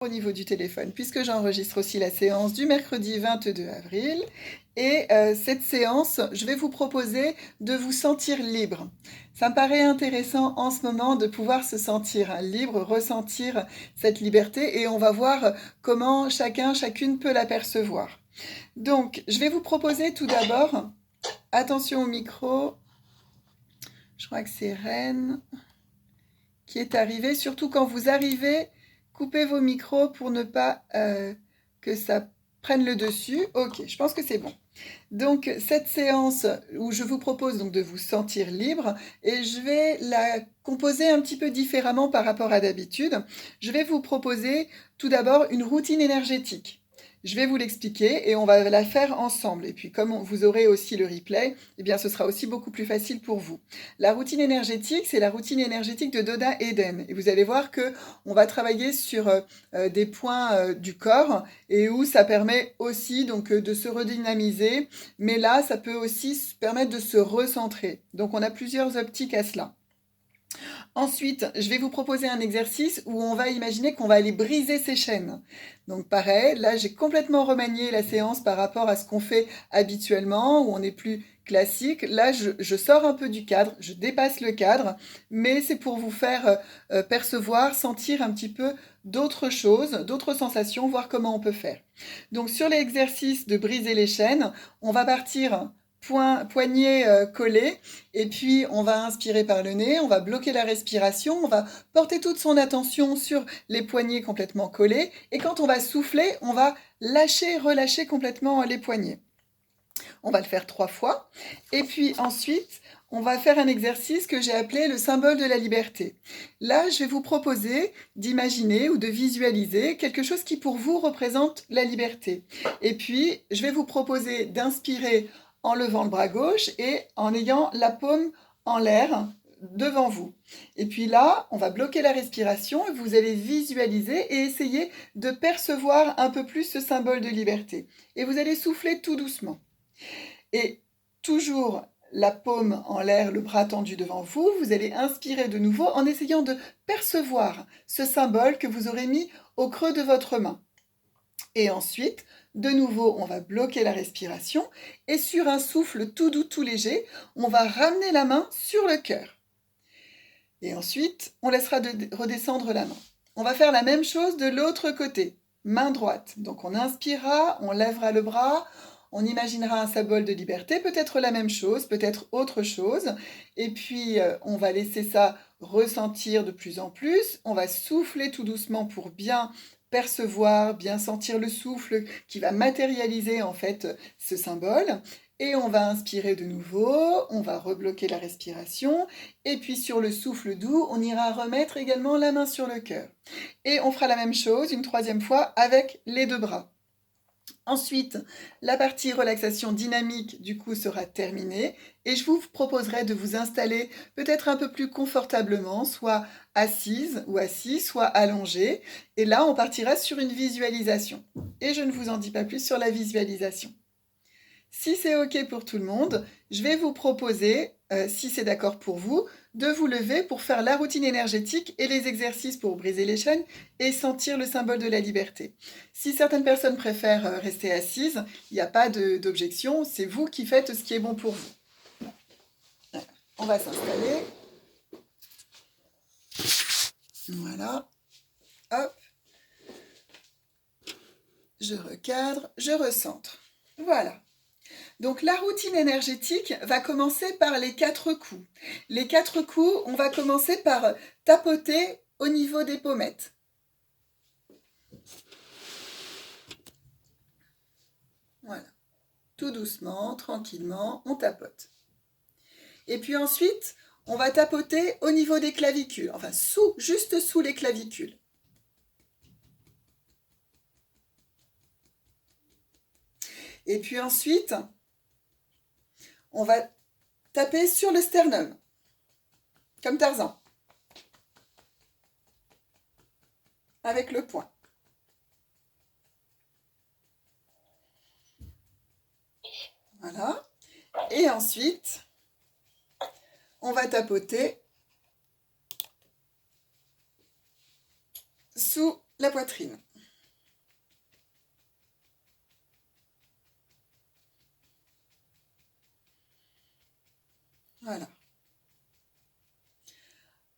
au niveau du téléphone, puisque j'enregistre aussi la séance du mercredi 22 avril. Et cette séance, je vais vous proposer de vous sentir libre. Ça me paraît intéressant en ce moment de pouvoir se sentir libre, ressentir cette liberté, et on va voir comment chacun, chacune peut l'apercevoir. Donc, je vais vous proposer tout d'abord, attention au micro, je crois que c'est Reine qui est arrivée, surtout quand vous arrivez, coupez vos micros pour ne pas que ça prenne le dessus. Ok, je pense que c'est bon. Donc cette séance où je vous propose donc de vous sentir libre, et je vais la composer un petit peu différemment par rapport à d'habitude. Je vais vous proposer tout d'abord une routine énergétique. Je vais vous l'expliquer et on va la faire ensemble. Et puis comme vous aurez aussi le replay, eh bien ce sera aussi beaucoup plus facile pour vous. La routine énergétique, c'est la routine énergétique de Doda Eden. Et vous allez voir que on va travailler sur des points du corps et où ça permet aussi donc de se redynamiser. Mais là, ça peut aussi permettre de se recentrer. Donc on a plusieurs optiques à cela. Ensuite, je vais vous proposer un exercice où on va imaginer qu'on va aller briser ses chaînes. Donc pareil, là j'ai complètement remanié la séance par rapport à ce qu'on fait habituellement, où on est plus classique. Là, je sors un peu du cadre, je dépasse le cadre, mais c'est pour vous faire percevoir, sentir un petit peu d'autres choses, d'autres sensations, voir comment on peut faire. Donc sur l'exercice de briser les chaînes, on va partir poignet collé, et puis on va inspirer par le nez, on va bloquer la respiration, on va porter toute son attention sur les poignets complètement collés, et quand on va souffler, on va lâcher, relâcher complètement les poignets. On va le faire 3 fois, et puis ensuite, on va faire un exercice que j'ai appelé le symbole de la liberté. Là, je vais vous proposer d'imaginer ou de visualiser quelque chose qui pour vous représente la liberté. Et puis, je vais vous proposer d'inspirer en levant le bras gauche et en ayant la paume en l'air devant vous. Et puis là, on va bloquer la respiration et vous allez visualiser et essayer de percevoir un peu plus ce symbole de liberté. Et vous allez souffler tout doucement. Et toujours la paume en l'air, le bras tendu devant vous, vous allez inspirer de nouveau en essayant de percevoir ce symbole que vous aurez mis au creux de votre main. Et ensuite, de nouveau, on va bloquer la respiration et sur un souffle tout doux, tout léger, on va ramener la main sur le cœur. Et ensuite, on laissera redescendre la main. On va faire la même chose de l'autre côté, main droite. Donc on inspirera, on lèvera le bras, on imaginera un symbole de liberté, peut-être la même chose, peut-être autre chose. Et puis on va laisser ça ressentir de plus en plus. On va souffler tout doucement pour bien percevoir, bien sentir le souffle qui va matérialiser en fait ce symbole. Et on va inspirer de nouveau, on va rebloquer la respiration, et puis sur le souffle doux, on ira remettre également la main sur le cœur. Et on fera la même chose une 3e fois avec les 2 bras. Ensuite, la partie relaxation dynamique du coup sera terminée et je vous proposerai de vous installer peut-être un peu plus confortablement, soit assise ou assis, soit allongé. Et là, on partira sur une visualisation. Et je ne vous en dis pas plus sur la visualisation. Si c'est OK pour tout le monde, je vais vous proposer, si c'est d'accord pour vous, de vous lever pour faire la routine énergétique et les exercices pour briser les chaînes et sentir le symbole de la liberté. Si certaines personnes préfèrent rester assises, il n'y a pas d'objection, c'est vous qui faites ce qui est bon pour vous. On va s'installer. Voilà. Hop. Je recadre, je recentre. Voilà. Donc la routine énergétique va commencer par les 4 coups. Les 4 coups, on va commencer par tapoter au niveau des pommettes. Voilà. Tout doucement, tranquillement, on tapote. Et puis ensuite, on va tapoter au niveau des clavicules, enfin juste sous les clavicules. Et puis ensuite, on va taper sur le sternum, comme Tarzan, avec le poing. Voilà. Et ensuite, on va tapoter sous la poitrine.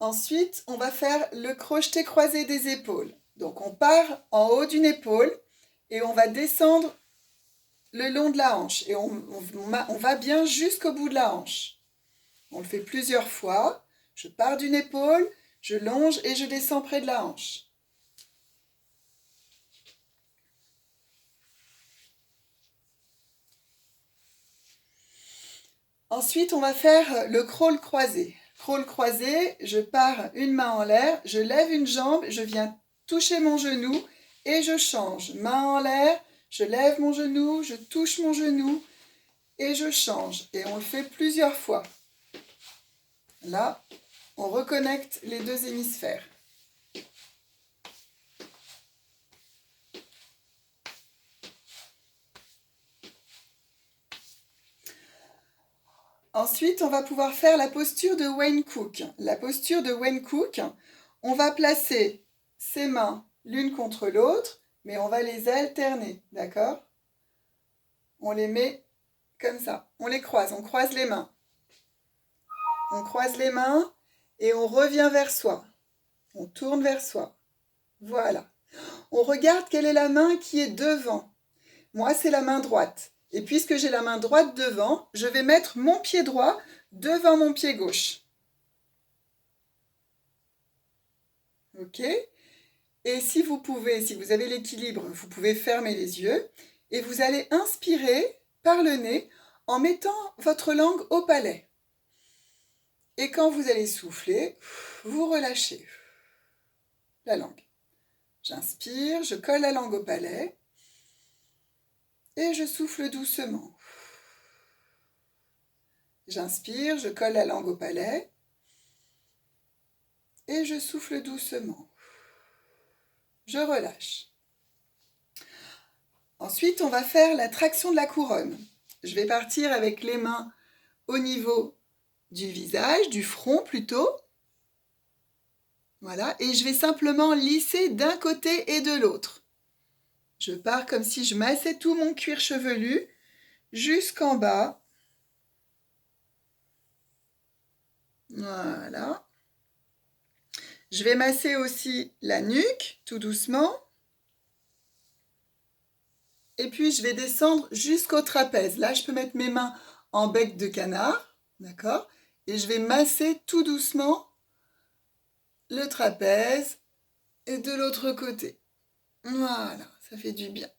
Ensuite, on va faire le crochet croisé des épaules. Donc on part en haut d'une épaule et on va descendre le long de la hanche. Et on va bien jusqu'au bout de la hanche. On le fait plusieurs fois. Je pars d'une épaule, je longe et je descends près de la hanche. Ensuite, on va faire le crawl croisé. Crawl croisé, je pars une main en l'air, je lève une jambe, je viens toucher mon genou et je change. Main en l'air, je lève mon genou, je touche mon genou et je change. Et on le fait plusieurs fois. Là, on reconnecte les deux hémisphères. Ensuite, on va pouvoir faire la posture de Wayne Cook. La posture de Wayne Cook, on va placer ses mains l'une contre l'autre, mais on va les alterner, d'accord? On les met comme ça, on les croise, on croise les mains. On croise les mains et on revient vers soi. On tourne vers soi. Voilà. On regarde quelle est la main qui est devant. Moi, c'est la main droite. Et puisque j'ai la main droite devant, je vais mettre mon pied droit devant mon pied gauche. Ok? Et si vous pouvez, si vous avez l'équilibre, vous pouvez fermer les yeux et vous allez inspirer par le nez en mettant votre langue au palais. Et quand vous allez souffler, vous relâchez la langue. J'inspire, je colle la langue au palais et je souffle doucement. J'inspire, je colle la langue au palais et je souffle doucement. Je relâche. Ensuite, on va faire la traction de la couronne. Je vais partir avec les mains au niveau du visage, du front plutôt. Voilà, et je vais simplement lisser d'un côté et de l'autre. Je pars comme si je massais tout mon cuir chevelu jusqu'en bas. Voilà. Je vais masser aussi la nuque, tout doucement. Et puis, je vais descendre jusqu'au trapèze. Là, je peux mettre mes mains en bec de canard, d'accord? Et je vais masser tout doucement le trapèze et de l'autre côté. Voilà, ça fait du bien.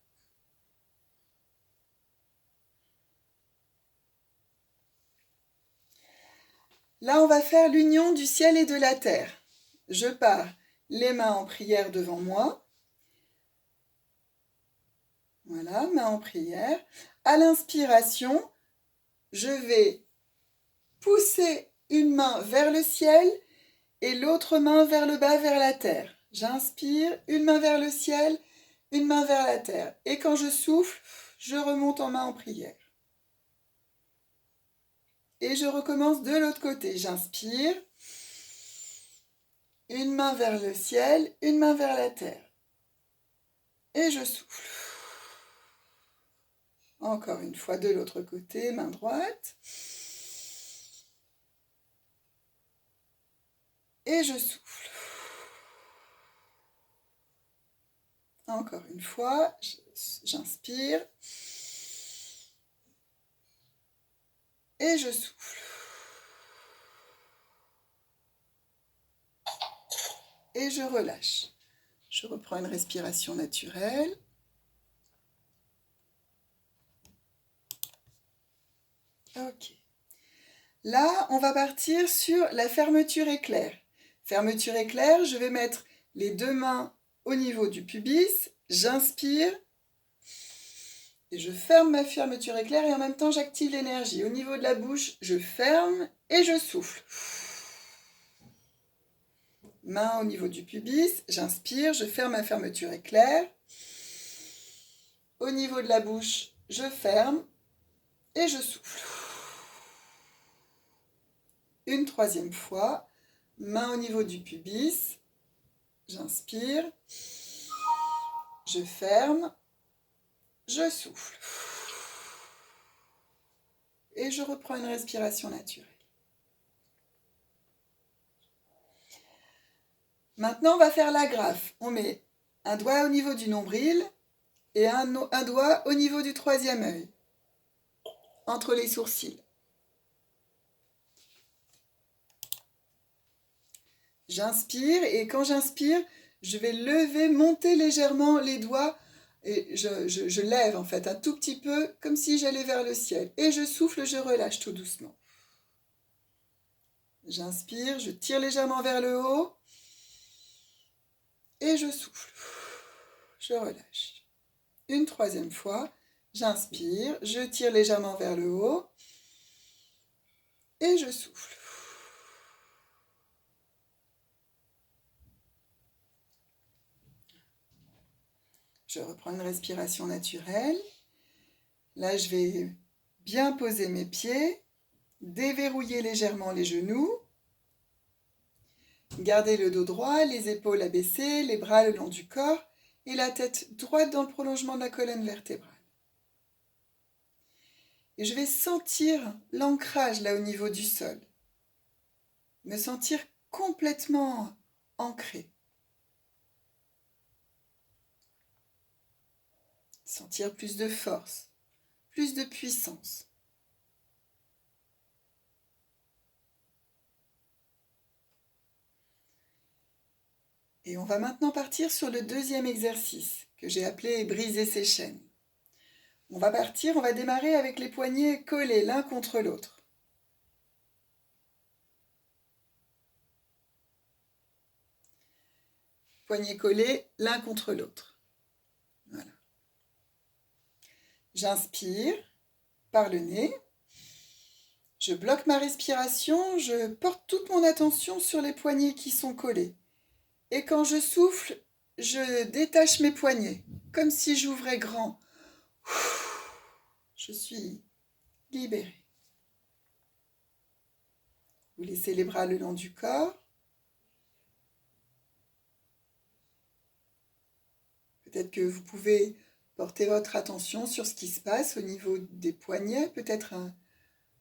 Là, on va faire l'union du ciel et de la terre. Je pars les mains en prière devant moi. Voilà, main en prière. À l'inspiration, je vais pousser une main vers le ciel et l'autre main vers le bas, vers la terre. J'inspire, une main vers le ciel, une main vers la terre. Et quand je souffle, je remonte en main en prière. Et je recommence de l'autre côté. J'inspire, une main vers le ciel, une main vers la terre. Et je souffle. Encore une fois de l'autre côté, main droite. Et je souffle. Encore une fois, j'inspire. Et je souffle. Et je relâche. Je reprends une respiration naturelle. Ok. Là, on va partir sur la fermeture éclair. Fermeture éclair, je vais mettre les deux mains au niveau du pubis. J'inspire. Et je ferme ma fermeture éclair et en même temps, j'active l'énergie. Au niveau de la bouche, je ferme et je souffle. Main au niveau du pubis, j'inspire, je ferme ma fermeture éclair. Au niveau de la bouche, je ferme et je souffle. Une troisième fois, main au niveau du pubis, j'inspire, je ferme, je souffle. Et je reprends une respiration naturelle. Maintenant, on va faire l'agrafe. On met un doigt au niveau du nombril et un doigt au niveau du troisième œil, entre les sourcils. J'inspire et quand j'inspire, je vais lever, monter légèrement les doigts et je lève en fait un tout petit peu comme si j'allais vers le ciel. Et je souffle, je relâche tout doucement. J'inspire, je tire légèrement vers le haut et je souffle. Je relâche. Une troisième fois, j'inspire, je tire légèrement vers le haut et je souffle. Je reprends une respiration naturelle. Là, je vais bien poser mes pieds, déverrouiller légèrement les genoux, garder le dos droit, les épaules abaissées, les bras le long du corps et la tête droite dans le prolongement de la colonne vertébrale. Et je vais sentir l'ancrage là au niveau du sol, me sentir complètement ancré. Sentir plus de force, plus de puissance. Et on va maintenant partir sur le deuxième exercice que j'ai appelé briser ses chaînes. On va démarrer avec les poignets collés l'un contre l'autre. Poignets collés l'un contre l'autre. Voilà. J'inspire par le nez. Je bloque ma respiration, je porte toute mon attention sur les poignets qui sont collés. Et quand je souffle, je détache mes poignets, comme si j'ouvrais grand. Je suis libérée. Vous laissez les bras le long du corps. Peut-être que vous pouvez porter votre attention sur ce qui se passe au niveau des poignets, peut-être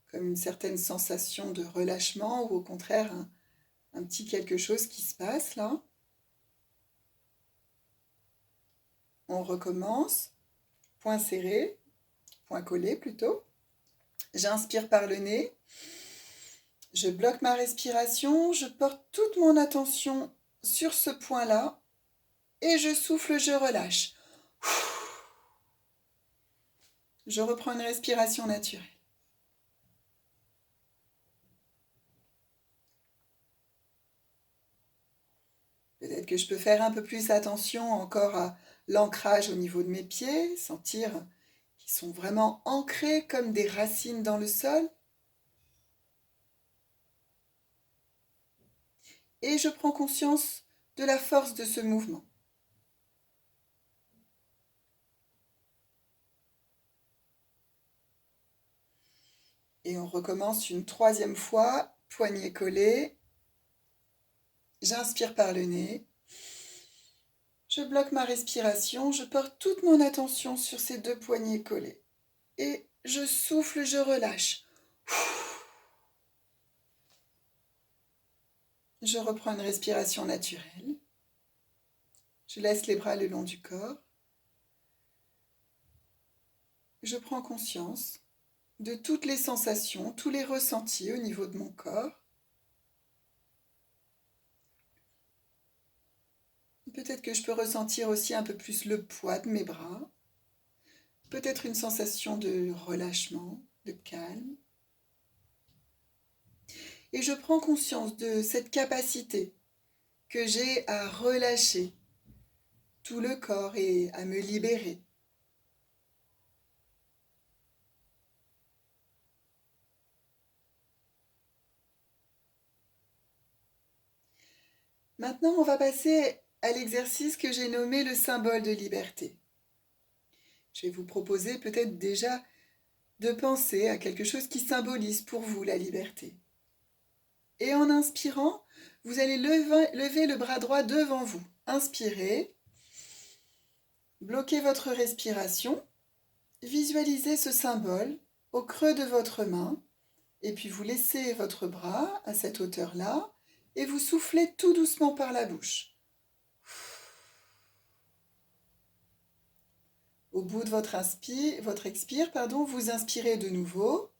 comme une certaine sensation de relâchement ou au contraire un petit quelque chose qui se passe là. On recommence. Poing serré, poing collé plutôt. J'inspire par le nez. Je bloque ma respiration, je porte toute mon attention sur ce point-là et je souffle, je relâche. Je reprends une respiration naturelle. Peut-être que je peux faire un peu plus attention encore à l'ancrage au niveau de mes pieds, sentir qu'ils sont vraiment ancrés comme des racines dans le sol. Et je prends conscience de la force de ce mouvement. Et on recommence une troisième fois, poignet collé. J'inspire par le nez. Je bloque ma respiration, je porte toute mon attention sur ces deux poignets collés. Et je souffle, je relâche. Je reprends une respiration naturelle. Je laisse les bras le long du corps. Je prends conscience de toutes les sensations, tous les ressentis au niveau de mon corps. Peut-être que je peux ressentir aussi un peu plus le poids de mes bras. Peut-être une sensation de relâchement, de calme. Et je prends conscience de cette capacité que j'ai à relâcher tout le corps et à me libérer. Maintenant, on va passer à l'exercice que j'ai nommé le symbole de liberté. Je vais vous proposer peut-être déjà de penser à quelque chose qui symbolise pour vous la liberté. Et en inspirant, vous allez lever le bras droit devant vous. Inspirez, bloquez votre respiration, visualisez ce symbole au creux de votre main et puis vous laissez votre bras à cette hauteur-là et vous soufflez tout doucement par la bouche. Au bout de votre expire, vous inspirez de nouveau.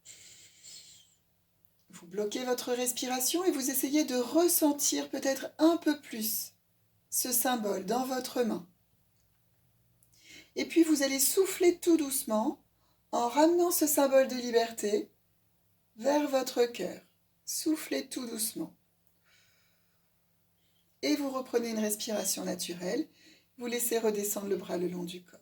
Vous bloquez votre respiration et vous essayez de ressentir peut-être un peu plus ce symbole dans votre main. Et puis vous allez souffler tout doucement en ramenant ce symbole de liberté vers votre cœur. Soufflez tout doucement. Et vous reprenez une respiration naturelle. Vous laissez redescendre le bras le long du corps.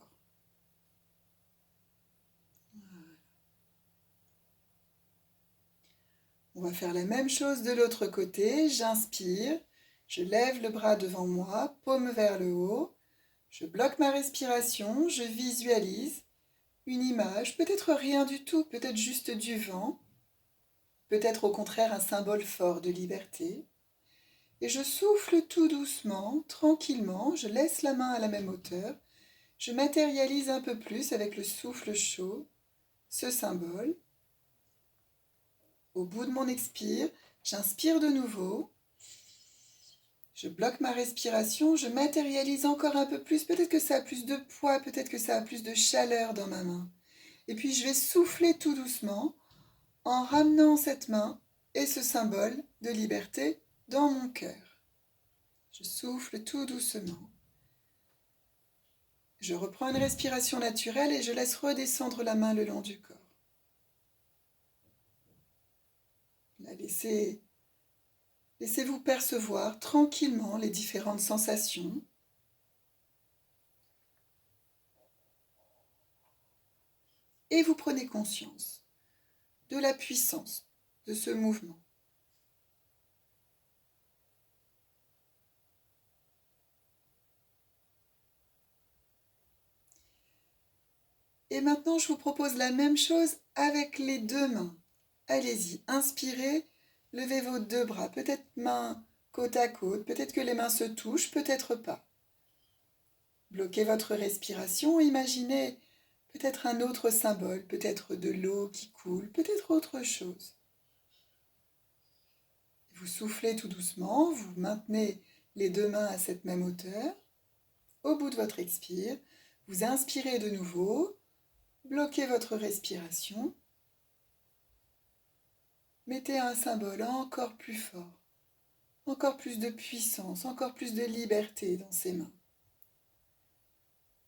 On va faire la même chose de l'autre côté. J'inspire, je lève le bras devant moi, paume vers le haut. Je bloque ma respiration, je visualise une image, peut-être rien du tout, peut-être juste du vent, peut-être au contraire un symbole fort de liberté. Et je souffle tout doucement, tranquillement, je laisse la main à la même hauteur, je matérialise un peu plus avec le souffle chaud ce symbole. Au bout de mon expire, j'inspire de nouveau, je bloque ma respiration, je matérialise encore un peu plus, peut-être que ça a plus de poids, peut-être que ça a plus de chaleur dans ma main. Et puis je vais souffler tout doucement en ramenant cette main et ce symbole de liberté dans mon cœur. Je souffle tout doucement. Je reprends une respiration naturelle et je laisse redescendre la main le long du corps. Là, laissez-vous percevoir tranquillement les différentes sensations. Et vous prenez conscience de la puissance de ce mouvement. Et maintenant, je vous propose la même chose avec les deux mains. Allez-y, inspirez, levez vos deux bras, peut-être mains côte à côte, peut-être que les mains se touchent, peut-être pas. Bloquez votre respiration, imaginez peut-être un autre symbole, peut-être de l'eau qui coule, peut-être autre chose. Vous soufflez tout doucement, vous maintenez les deux mains à cette même hauteur. Au bout de votre expire, vous inspirez de nouveau, bloquez votre respiration. Mettez un symbole encore plus fort, encore plus de puissance, encore plus de liberté dans ces mains.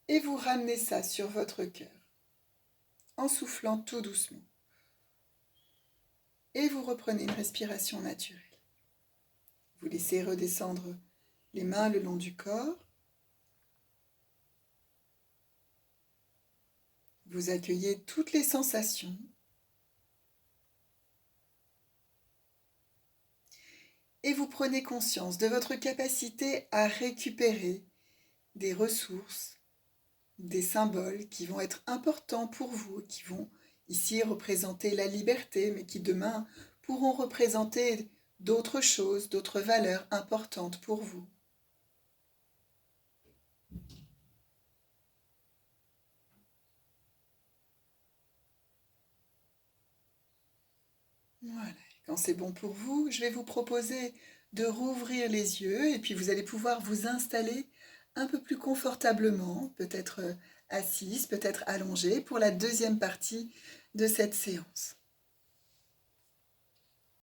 Et vous ramenez ça sur votre cœur, en soufflant tout doucement. Et vous reprenez une respiration naturelle. Vous laissez redescendre les mains le long du corps. Vous accueillez toutes les sensations. Et vous prenez conscience de votre capacité à récupérer des ressources, des symboles qui vont être importants pour vous, qui vont ici représenter la liberté, mais qui demain pourront représenter d'autres choses, d'autres valeurs importantes pour vous. Voilà. Quand c'est bon pour vous, je vais vous proposer de rouvrir les yeux et puis vous allez pouvoir vous installer un peu plus confortablement, peut-être assise, peut-être allongée pour la deuxième partie de cette séance.